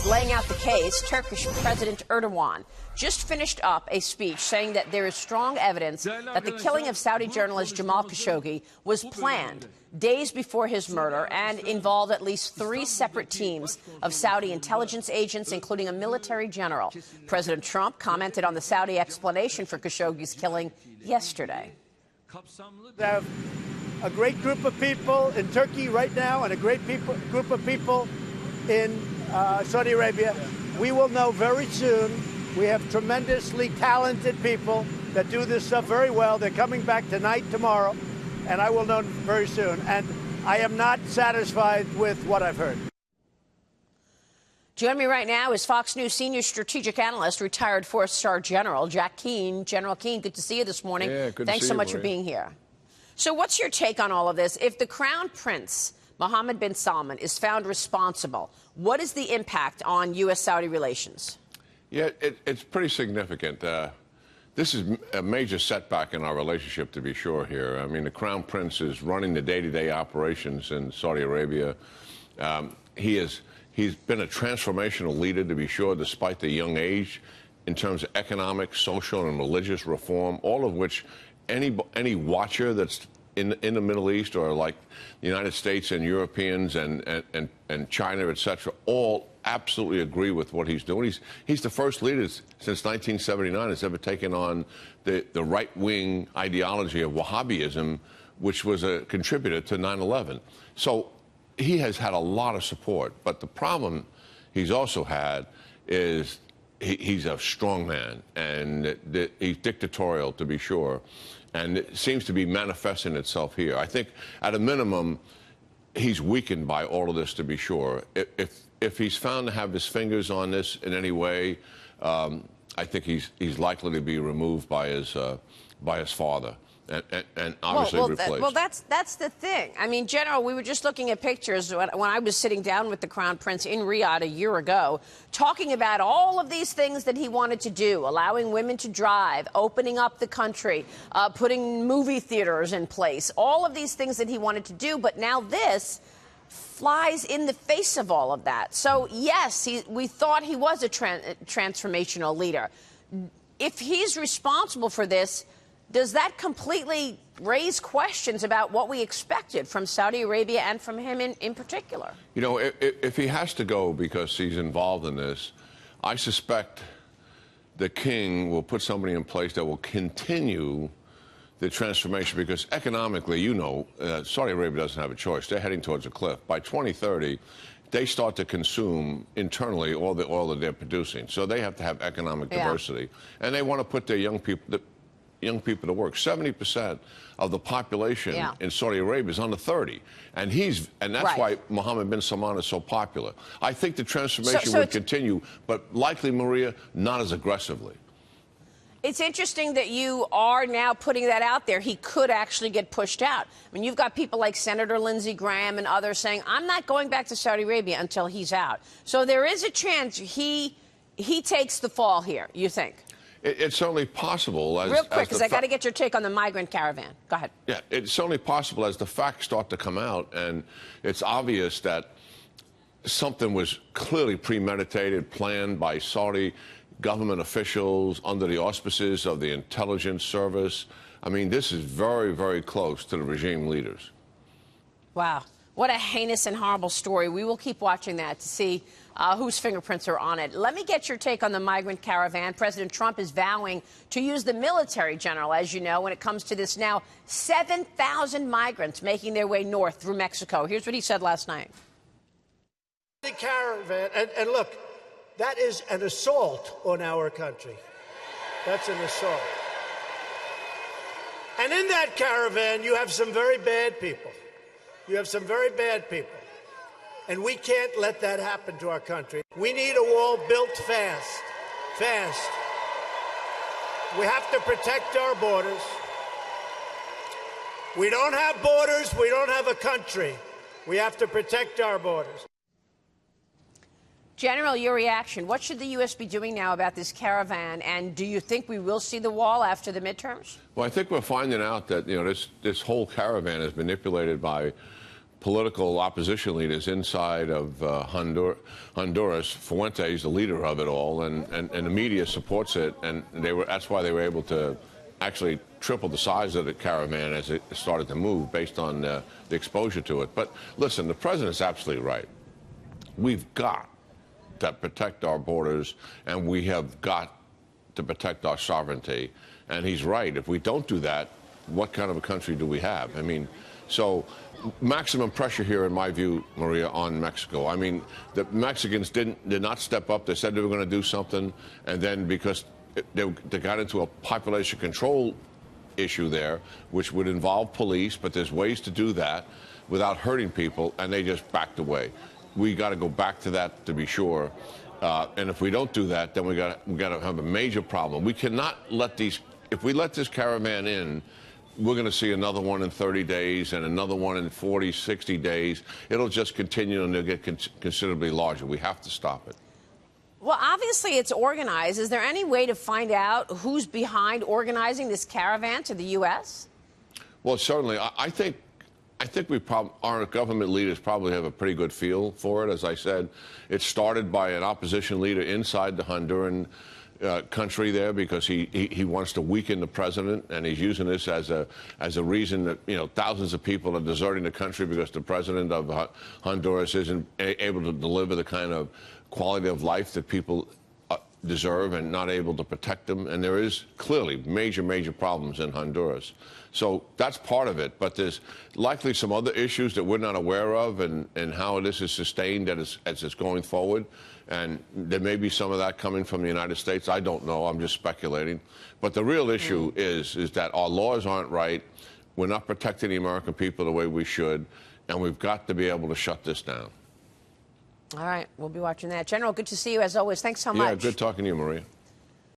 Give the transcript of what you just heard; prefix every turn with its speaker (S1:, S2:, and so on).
S1: Laying out the case, Turkish President Erdogan just finished up a speech saying that there is strong evidence that the killing of Saudi journalist Jamal Khashoggi was planned days before his murder and involved at least 3 separate teams of Saudi intelligence agents, including a military general. President Trump commented on the Saudi explanation for Khashoggi's killing yesterday.
S2: We have a great group of people in Turkey right now and a great group of people in Saudi Arabia. We will know very soon. We have tremendously talented people that do this stuff very well. They're coming back tonight, tomorrow, and I will know very soon. And I am not satisfied with what I've heard.
S1: Joining me right now is Fox News senior strategic analyst, retired 4-star General Jack Keane. General Keane, good to see you this morning.
S3: Yeah, good to see you.
S1: Thanks so much for being here. So what's your take on all of this? If the Crown Prince, Mohammed bin Salman, is found responsible, what is the impact on U.S.-Saudi relations?
S3: Yeah, it's pretty significant. This is a major setback in our relationship, to be sure, here. I mean, the Crown Prince is running the day-to-day operations in Saudi Arabia. He's been a transformational leader, to be sure, despite the young age, in terms of economic, social, and religious reform, all of which any watcher that's in the Middle East, or like the United States and Europeans and China, et cetera, all absolutely agree with what he's doing. He's the first leader since 1979 that's ever taken on the right-wing ideology of Wahhabism, which was a contributor to 9/11. So he has had a lot of support. But the problem he's also had is he's a strong man, and he's dictatorial, to be sure. And it seems to be manifesting itself here. I think, at a minimum, he's weakened by all of this, to be sure. If he's found to have his fingers on this in any way, I think he's likely to be removed by his father and obviously replaced.
S1: Well, that's the thing. I mean, General, we were just looking at pictures when I was sitting down with the Crown Prince in Riyadh a year ago, talking about all of these things that he wanted to do, allowing women to drive, opening up the country, putting movie theaters in place, all of these things that he wanted to do. But now this flies in the face of all of that. So, yes, we thought he was a transformational leader. If he's responsible for this, does that completely raise questions about what we expected from Saudi Arabia and from him in particular?
S3: You know, if he has to go because he's involved in this, I suspect the king will put somebody in place that will continue the transformation, because economically, you know, Saudi Arabia doesn't have a choice. They're heading towards a cliff. By 2030, they start to consume internally all the oil that they're producing. So they have to have economic diversity. And they want to put their young people to work. 70% of the population in Saudi Arabia is under 30, and that's why Mohammed bin Salman is so popular. I think the transformation would continue, but likely, Maria, not as aggressively.
S1: It's interesting that you are now putting that out there. He could actually get pushed out. I mean, you've got people like Senator Lindsey Graham and others saying, I'm not going back to Saudi Arabia until he's out. So there is a chance he takes the fall here, you think?
S3: It's certainly possible.
S1: Real quick, because I got to get your take on the migrant caravan. Go ahead.
S3: Yeah, it's certainly possible as the facts start to come out, and it's obvious that something was clearly premeditated, planned by Saudi government officials under the auspices of the intelligence service. I mean, this is very, very close to the regime leaders.
S1: Wow. What a heinous and horrible story. We will keep watching that to see whose fingerprints are on it. Let me get your take on the migrant caravan. President Trump is vowing to use the military, General, as you know, when it comes to this now 7,000 migrants making their way north through Mexico. Here's what he said last night.
S2: The caravan, and look, that is an assault on our country. That's an assault. And in that caravan, you have some very bad people. You have some very bad people. And we can't let that happen to our country. We need a wall built fast. Fast. We have to protect our borders. We don't have borders. We don't have a country. We have to protect our borders.
S1: General, your reaction. What should the U.S. be doing now about this caravan? And do you think we will see the wall after the midterms?
S3: Well, I think we're finding out that, you know, this whole caravan is manipulated by political opposition leaders inside of Honduras. Fuentes, the leader of it all, and the media supports it, and that's why they were able to actually triple the size of the caravan as it started to move based on the exposure to it. But listen, the president's absolutely right. We've got to protect our borders, and we have got to protect our sovereignty. And he's right. If we don't do that, what kind of a country do we have? I mean, so maximum pressure here, in my view, Maria, on Mexico. I mean, the Mexicans did not step up. They said they were going to do something, and then because they got into a population control issue there, which would involve police, but there's ways to do that without hurting people, and they just backed away. We got to go back to that to be sure. And if we don't do that, then we got to have a major problem. We cannot let these. If we let this caravan in, we're going to see another one in 30 days and another one in 40, 60 days. It'll just continue, and they'll get considerably larger. We have to stop it.
S1: Well, obviously it's organized. Is there any way to find out who's behind organizing this caravan to the U.S.?
S3: Well, certainly. I think our government leaders probably have a pretty good feel for it. As I said, it started by an opposition leader inside the Honduran country there because he wants to weaken the president, and he's using this as a reason that, you know, thousands of people are deserting the country because the president of Honduras isn't able to deliver the kind of quality of life that people deserve and not able to protect them. And there is clearly major problems in Honduras. So that's part of it. But there's likely some other issues that we're not aware of, and how this is sustained as it's going forward. And there may be some of that coming from the United States. I don't know. I'm just speculating. But the real issue is that our laws aren't right. We're not protecting the American people the way we should. And we've got to be able to shut this down.
S1: All right. We'll be watching that. General, good to see you as always. Thanks so much.
S3: Yeah, good talking to you, Maria.